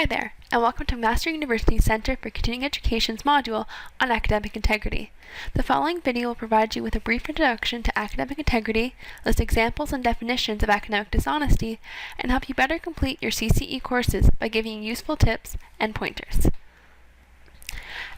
Hi there, and welcome to McMaster University's Center for Continuing Education's module on academic integrity. The following video will provide you with a brief introduction to academic integrity, list examples and definitions of academic dishonesty, and help you better complete your CCE courses by giving you useful tips and pointers.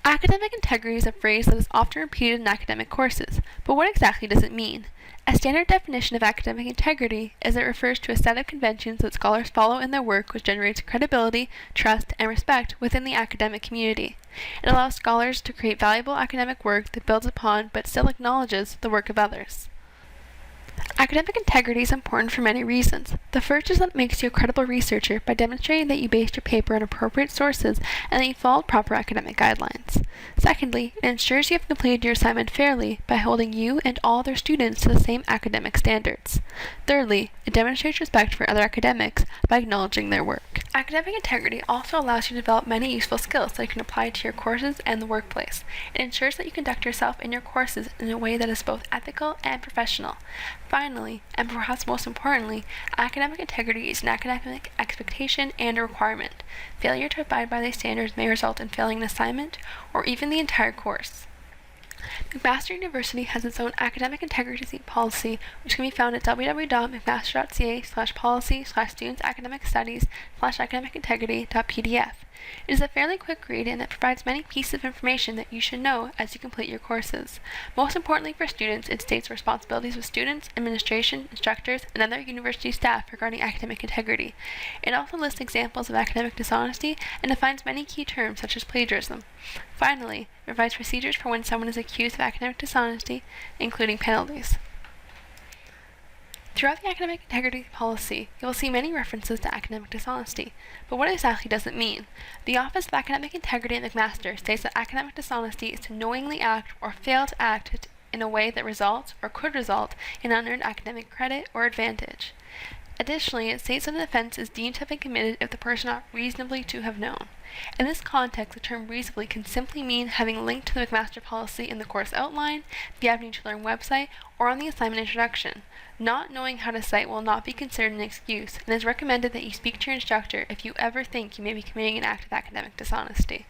Academic integrity is a phrase that is often repeated in academic courses, but what exactly does it mean? A standard definition of academic integrity is that it refers to a set of conventions that scholars follow in their work which generates credibility, trust, and respect within the academic community. It allows scholars to create valuable academic work that builds upon but still acknowledges the work of others. Academic integrity is important for many reasons. The first is that it makes you a credible researcher by demonstrating that you based your paper on appropriate sources and that you followed proper academic guidelines. Secondly, it ensures you have completed your assignment fairly by holding you and all other students to the same academic standards. Thirdly, it demonstrates respect for other academics by acknowledging their work. Academic integrity also allows you to develop many useful skills that you can apply to your courses and the workplace. It ensures that you conduct yourself in your courses in a way that is both ethical and professional. Finally, and perhaps most importantly, academic integrity is an academic expectation and a requirement. Failure to abide by these standards may result in failing an assignment or even the entire course. McMaster University has its own academic integrity policy, which can be found at www.mcmaster.ca/policy/students-academic-studies/academic-integrity.pdf. It is a fairly quick read and it provides many pieces of information that you should know as you complete your courses. Most importantly for students, it states responsibilities of students, administration, instructors, and other university staff regarding academic integrity. It also lists examples of academic dishonesty and defines many key terms such as plagiarism. Finally, it provides procedures for when someone is accused of academic dishonesty, including penalties. Throughout the academic integrity policy, you will see many references to academic dishonesty, but what exactly does it mean? The Office of Academic Integrity at McMaster states that academic dishonesty is to knowingly act or fail to act in a way that results or could result in unearned academic credit or advantage. Additionally, it states that an offense is deemed to have been committed if the person ought reasonably to have known. In this context, the term reasonably can simply mean having linked to the McMaster policy in the course outline, the Avenue to Learn website, or on the assignment introduction. Not knowing how to cite will not be considered an excuse, and it is recommended that you speak to your instructor if you ever think you may be committing an act of academic dishonesty.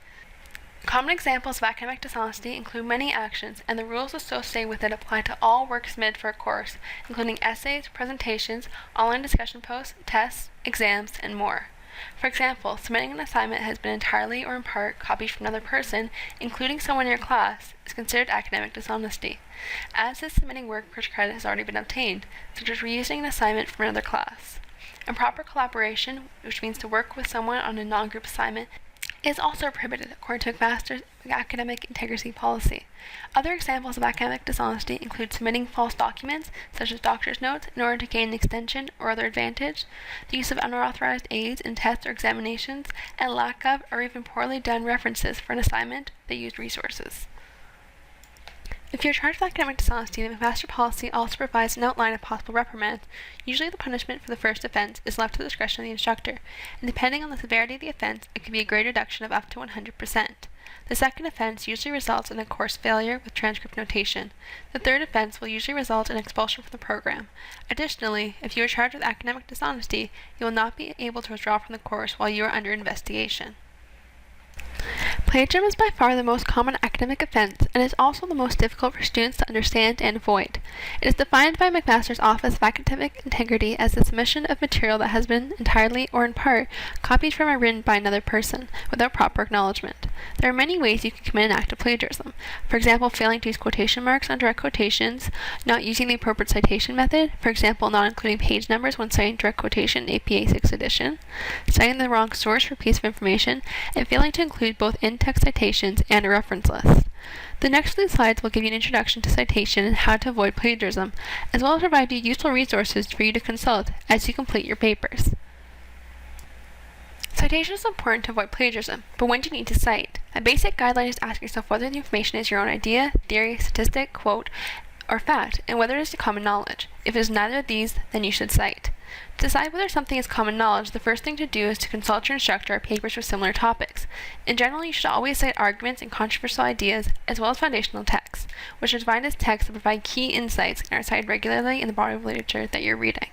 Common examples of academic dishonesty include many actions, and the rules associated with it apply to all work submitted for a course, including essays, presentations, online discussion posts, tests, exams, and more. For example, submitting an assignment has been entirely or in part copied from another person, including someone in your class, is considered academic dishonesty, as is submitting work for which credit has already been obtained, such as reusing an assignment from another class. Improper collaboration, which means to work with someone on a non-group assignment, is also prohibited according to McMaster's academic integrity policy. Other examples of academic dishonesty include submitting false documents, such as doctor's notes, in order to gain an extension or other advantage, the use of unauthorized aids in tests or examinations, and lack of or even poorly done references for an assignment that used resources. If you are charged with academic dishonesty, the McMaster policy also provides an outline of possible reprimands. Usually the punishment for the first offense is left to the discretion of the instructor, and depending on the severity of the offense, it can be a grade reduction of up to 100%. The second offense usually results in a course failure with transcript notation. The third offense will usually result in expulsion from the program. Additionally, if you are charged with academic dishonesty, you will not be able to withdraw from the course while you are under investigation. Plagiarism is by far the most common academic offense and is also the most difficult for students to understand and avoid. It is defined by McMaster's Office of Academic Integrity as the submission of material that has been entirely or in part copied from or written by another person without proper acknowledgement. There are many ways you can commit an act of plagiarism. For example, failing to use quotation marks on direct quotations, not using the appropriate citation method, for example, not including page numbers when citing direct quotation in APA 6th edition, citing the wrong source for a piece of information, and failing to include both in-text citations and a reference list. The next few slides will give you an introduction to citation and how to avoid plagiarism, as well as provide you useful resources for you to consult as you complete your papers. Citation is important to avoid plagiarism, but when do you need to cite? A basic guideline is to ask yourself whether the information is your own idea, theory, statistic, quote, or fact, and whether it is common knowledge. If it is neither of these, then you should cite. To decide whether something is common knowledge, the first thing to do is to consult your instructor on papers with similar topics. In general, you should always cite arguments and controversial ideas, as well as foundational texts, which are defined as texts that provide key insights and are cited regularly in the body of literature that you're reading.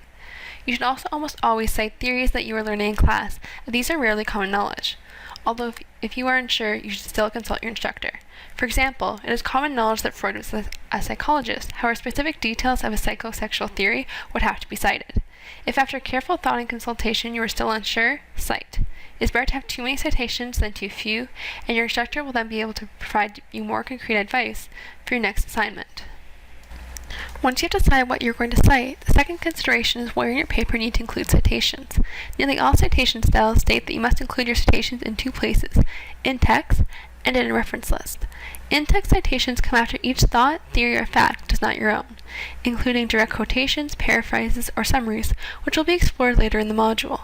You should also almost always cite theories that you are learning in class, as these are rarely common knowledge. Although if you are unsure, you should still consult your instructor. For example, it is common knowledge that Freud was a psychologist, however specific details of his psychosexual theory would have to be cited. If after careful thought and consultation you are still unsure, cite. It is better to have too many citations than too few, and your instructor will then be able to provide you more concrete advice for your next assignment. Once you decide what you're going to cite, the second consideration is where in your paper you need to include citations. Nearly all citation styles state that you must include your citations in two places, in text and in a reference list. In-text citations come after each thought, theory, or fact that is not your own, including direct quotations, paraphrases, or summaries, which will be explored later in the module.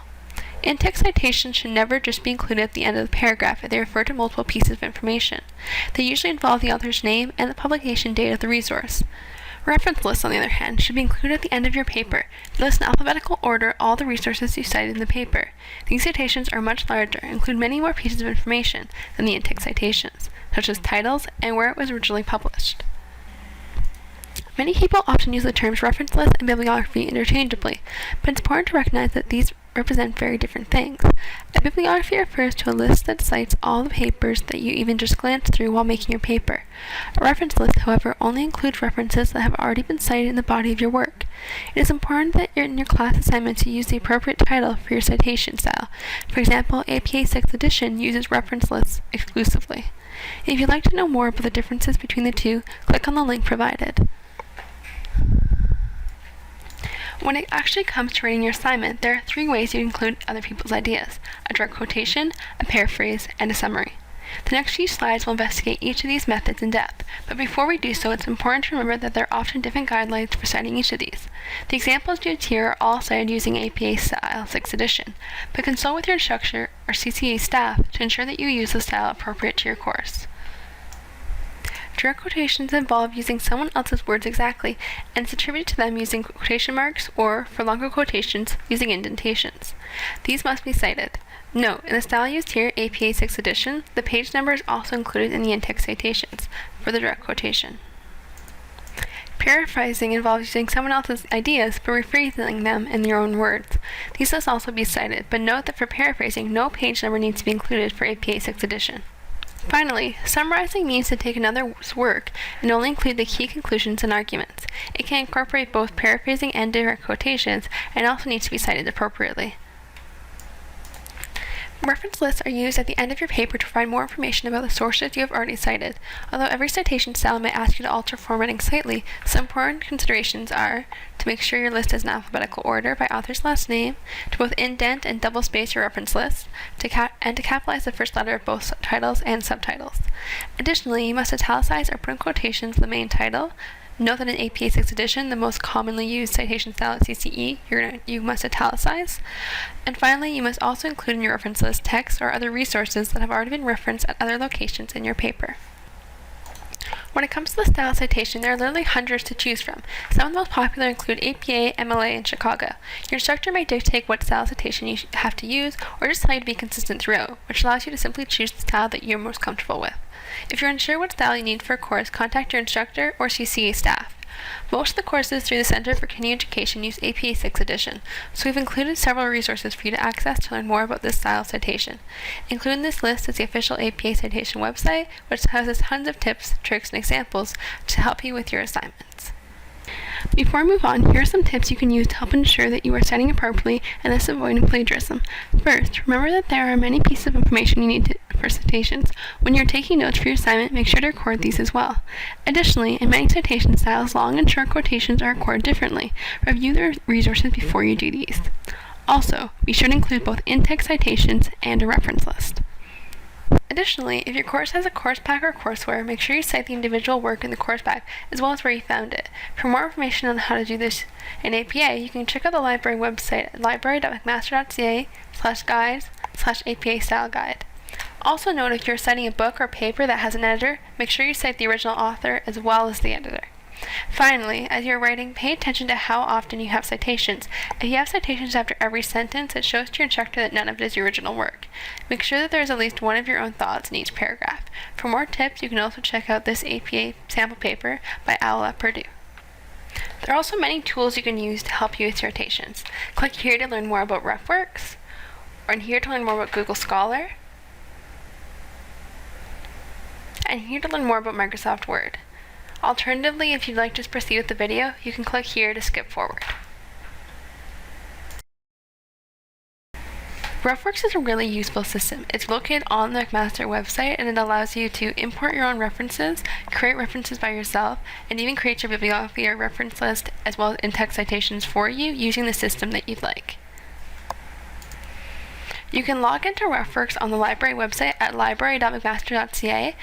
In-text citations should never just be included at the end of the paragraph if they refer to multiple pieces of information. They usually involve the author's name and the publication date of the resource. Reference lists, on the other hand, should be included at the end of your paper. They list in alphabetical order all the resources you cited in the paper. These citations are much larger and include many more pieces of information than the in-text citations, such as titles and where it was originally published. Many people often use the terms reference list and bibliography interchangeably, but it's important to recognize that these represent very different things. A bibliography refers to a list that cites all the papers that you even just glanced through while making your paper. A reference list, however, only includes references that have already been cited in the body of your work. It is important that in your class assignments you use the appropriate title for your citation style. For example, APA 6th edition uses reference lists exclusively. If you'd like to know more about the differences between the two, click on the link provided. When it actually comes to writing your assignment, there are three ways you include other people's ideas: a direct quotation, a paraphrase, and a summary. The next few slides will investigate each of these methods in depth, but before we do so, it's important to remember that there are often different guidelines for citing each of these. The examples used here are all cited using APA Style 6th edition, but consult with your instructor or CCE staff to ensure that you use the style appropriate to your course. Direct quotations involve using someone else's words exactly, and it's attributed to them using quotation marks or, for longer quotations, using indentations. These must be cited. Note, in the style used here, APA 6th edition, the page number is also included in the in-text citations for the direct quotation. Paraphrasing involves using someone else's ideas but rephrasing them in your own words. These must also be cited, but note that for paraphrasing, no page number needs to be included for APA 6th edition. Finally, summarizing means to take another's work and only include the key conclusions and arguments. It can incorporate both paraphrasing and direct quotations, and also needs to be cited appropriately. Reference lists are used at the end of your paper to provide more information about the sources you have already cited. Although every citation style may ask you to alter formatting slightly, some important considerations are to make sure your list is in alphabetical order by author's last name, to both indent and double space your reference list, and to capitalize the first letter of both titles and subtitles. Additionally, you must italicize or put in quotations the main title. Note that in APA 6th edition, the most commonly used citation style at CCE, you must italicize. And finally, you must also include in your reference list text or other resources that have already been referenced at other locations in your paper. When it comes to the style citation, there are literally hundreds to choose from. Some of the most popular include APA, MLA, and Chicago. Your instructor may dictate what style citation you have to use, or just tell you to be consistent throughout, which allows you to simply choose the style that you're most comfortable with. If you're unsure what style you need for a course, contact your instructor or CCE staff. Most of the courses through the Center for Continuing Education use APA 6th edition, so we've included several resources for you to access to learn more about this style of citation. Included in this list is the official APA Citation website, which houses tons of tips, tricks, and examples to help you with your assignments. Before I move on, here are some tips you can use to help ensure that you are citing appropriately and thus avoiding plagiarism. First, remember that there are many pieces of information you need for citations. When you're taking notes for your assignment, make sure to record these as well. Additionally, in many citation styles, long and short quotations are recorded differently. Review the resources before you do these. Also, be sure to include both in-text citations and a reference list. Additionally, if your course has a course pack or courseware, make sure you cite the individual work in the course pack, as well as where you found it. For more information on how to do this in APA, you can check out the library website at library.mcmaster.ca/guides/APA style guide. Also note, if you're citing a book or paper that has an editor, make sure you cite the original author as well as the editor. Finally, as you're writing, pay attention to how often you have citations. If you have citations after every sentence, it shows to your instructor that none of it is your original work. Make sure that there is at least one of your own thoughts in each paragraph. For more tips, you can also check out this APA sample paper by Owl at Purdue. There are also many tools you can use to help you with citations. Click here to learn more about Refworks, or here to learn more about Google Scholar, and here to learn more about Microsoft Word. Alternatively, if you'd like to just proceed with the video, you can click here to skip forward. Refworks is a really useful system. It's located on the McMaster website, and it allows you to import your own references, create references by yourself, and even create your bibliography or reference list as well as in-text citations for you using the system that you'd like. You can log into Refworks on the library website at library.mcmaster.ca.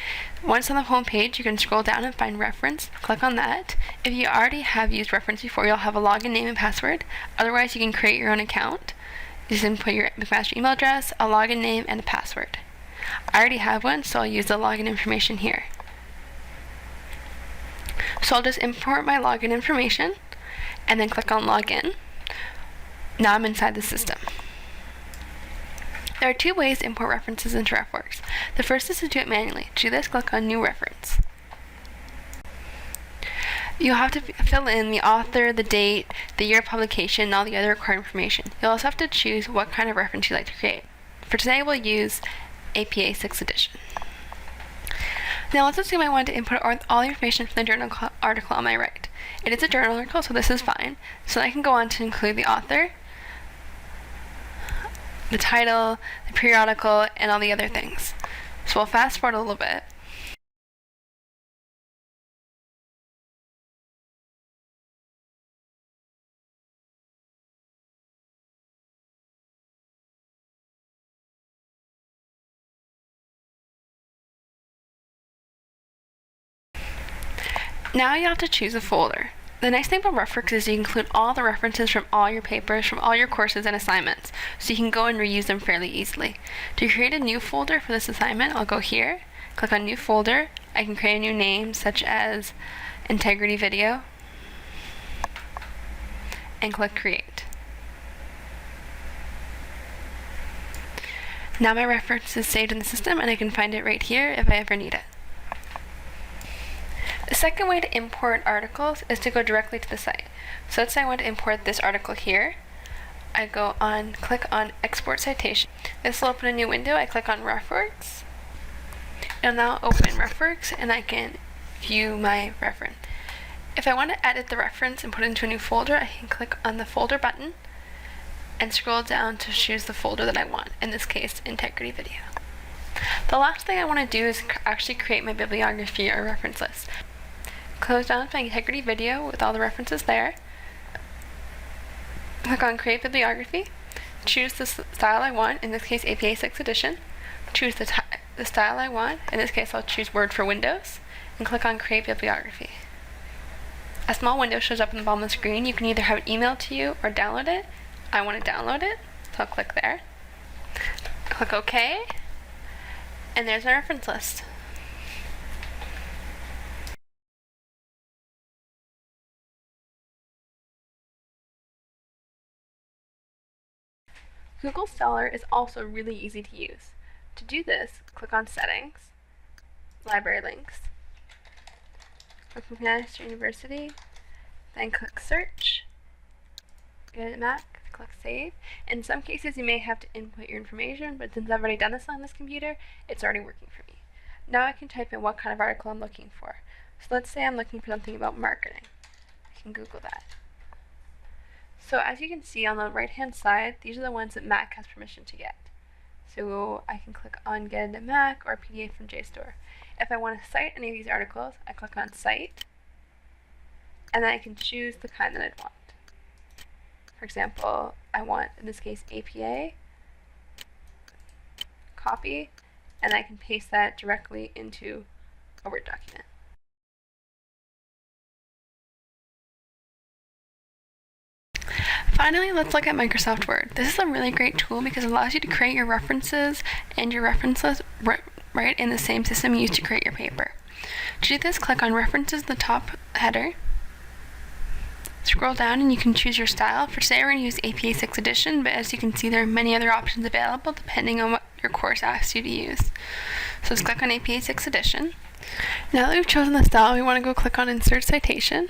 Once on the home page, you can scroll down and find Reference. Click on that. If you already have used Reference before, you'll have a login name and password. Otherwise, you can create your own account. You just input your McMaster email address, a login name, and a password. I already have one, so I'll use the login information here. So I'll just import my login information, and then click on Login. Now I'm inside the system. There are two ways to import references into Refworks. The first is to do it manually. To do this, click on New Reference. You'll have to fill in the author, the date, the year of publication, and all the other required information. You'll also have to choose what kind of reference you'd like to create. For today, we'll use APA 6th edition. Now let's assume I want to input all the information from the journal article on my right. It is a journal article, so this is fine. So I can go on to include the author, the title, the periodical, and all the other things. So we'll fast forward a little bit. Now you have to choose a folder. The nice thing about Refworks is you include all the references from all your papers, from all your courses and assignments, so you can go and reuse them fairly easily. To create a new folder for this assignment, I'll go here, click on New Folder. I can create a new name, such as Integrity Video, and click Create. Now my reference is saved in the system, and I can find it right here if I ever need it. The second way to import articles is to go directly to the site. So let's say I want to import this article here. I click on Export Citation. This will open a new window. I click on Refworks. It'll now open Refworks, and I can view my reference. If I want to edit the reference and put it into a new folder, I can click on the folder button and scroll down to choose the folder that I want, in this case, Integrity Video. The last thing I want to do is actually create my bibliography or reference list. Close down my Integrity Video with all the references there. Click on Create Bibliography. Choose the style I want, in this case APA 6th edition. Choose the style I want, in this case I'll choose Word for Windows, and click on Create Bibliography. A small window shows up in the bottom of the screen. You can either have it emailed to you or download it. I want to download it, so I'll click there. Click OK, and there's my reference list. Google Scholar is also really easy to use. To do this, click on Settings, Library Links, click McMaster University, then click Search, get it Mac, click Save. In some cases you may have to input your information, but since I've already done this on this computer, it's already working for me. Now I can type in what kind of article I'm looking for. So let's say I'm looking for something about marketing. I can Google that. So as you can see on the right hand side, these are the ones that Mac has permission to get. So I can click on Get into Mac or PDF from JSTOR. If I want to cite any of these articles, I click on Cite, and then I can choose the kind that I want. For example, I want, in this case, APA, copy, and I can paste that directly into a Word document. Finally, let's look at Microsoft Word. This is a really great tool because it allows you to create your references and your reference list right in the same system you used to create your paper. To do this, click on References in the top header. Scroll down and you can choose your style. For today, we're going to use APA 6th edition, but as you can see, there are many other options available depending on what your course asks you to use. So let's click on APA 6th edition. Now that we've chosen the style, we want to go click on Insert Citation.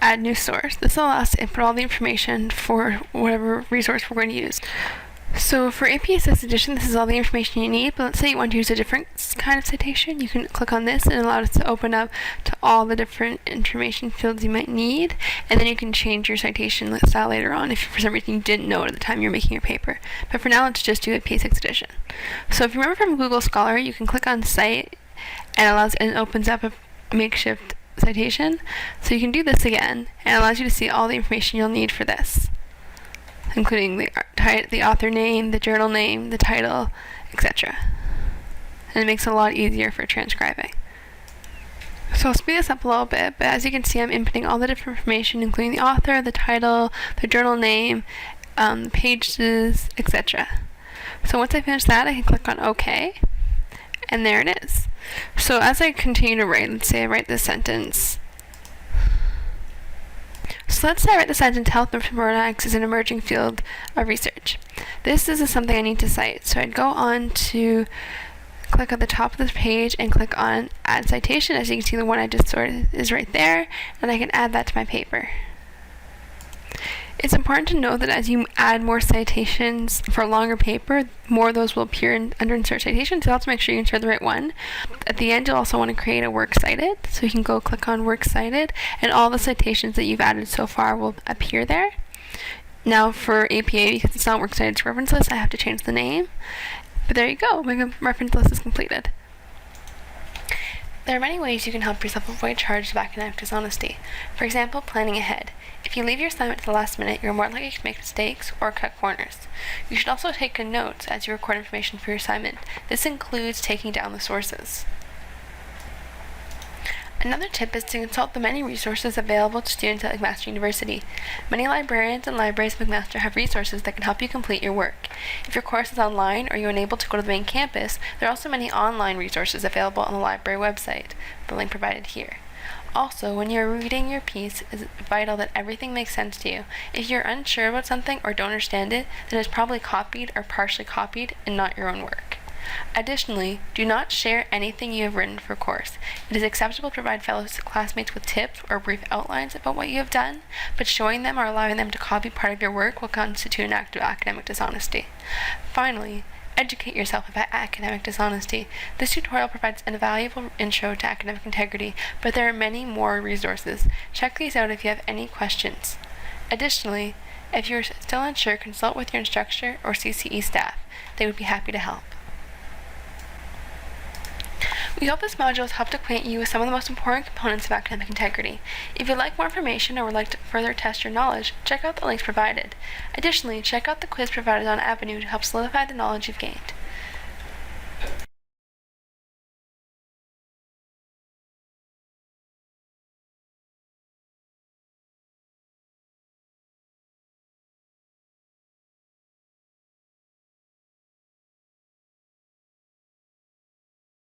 add new source. This will allow us to input all the information for whatever resource we're going to use. So for APA Citation, this is all the information you need, but let's say you want to use a different kind of citation. You can click on this and allow it to open up to all the different information fields you might need, and then you can change your citation style later on if for some reason you didn't know it at the time you're making your paper. But for now, let's just do APA Citation. So if you remember from Google Scholar, you can click on Cite and it opens up a makeshift citation. So you can do this again, and it allows you to see all the information you'll need for this, including the author name, the journal name, the title, etc. And it makes it a lot easier for transcribing. So I'll speed this up a little bit, but as you can see, I'm inputting all the different information, including the author, the title, the journal name, pages, etc. So once I finish that, I can click on OK, and there it is. So as I continue to write, let's say I write this sentence. So let's say I write the sentence, health informatics is an emerging field of research. This is something I need to cite. So I'd go on to click at the top of this page and click on Add Citation. As you can see, the one I just sorted is right there, and I can add that to my paper. It's important to know that as you add more citations for a longer paper, more of those will appear under Insert Citation, so you have to make sure you insert the right one. At the end, you'll also want to create a Works Cited, so you can go click on Works Cited, and all the citations that you've added so far will appear there. Now for APA, because it's not Works Cited, it's Reference List, I have to change the name. But there you go, my reference list is completed. There are many ways you can help yourself avoid charges of academic dishonesty. For example, planning ahead. If you leave your assignment to the last minute, you're more likely to make mistakes or cut corners. You should also take good notes as you record information for your assignment. This includes taking down the sources. Another tip is to consult the many resources available to students at McMaster University. Many librarians and libraries at McMaster have resources that can help you complete your work. If your course is online or you're unable to go to the main campus, there are also many online resources available on the library website, the link provided here. Also, when you're reading your piece, it's vital that everything makes sense to you. If you're unsure about something or don't understand it, then it's probably copied or partially copied and not your own work. Additionally, do not share anything you have written for a course. It is acceptable to provide fellow classmates with tips or brief outlines about what you have done, but showing them or allowing them to copy part of your work will constitute an act of academic dishonesty. Finally, educate yourself about academic dishonesty. This tutorial provides an invaluable intro to academic integrity, but there are many more resources. Check these out if you have any questions. Additionally, if you're still unsure, consult with your instructor or CCE staff. They would be happy to help. We hope this module has helped acquaint you with some of the most important components of academic integrity. If you'd like more information or would like to further test your knowledge, check out the links provided. Additionally, check out the quiz provided on Avenue to help solidify the knowledge you've gained.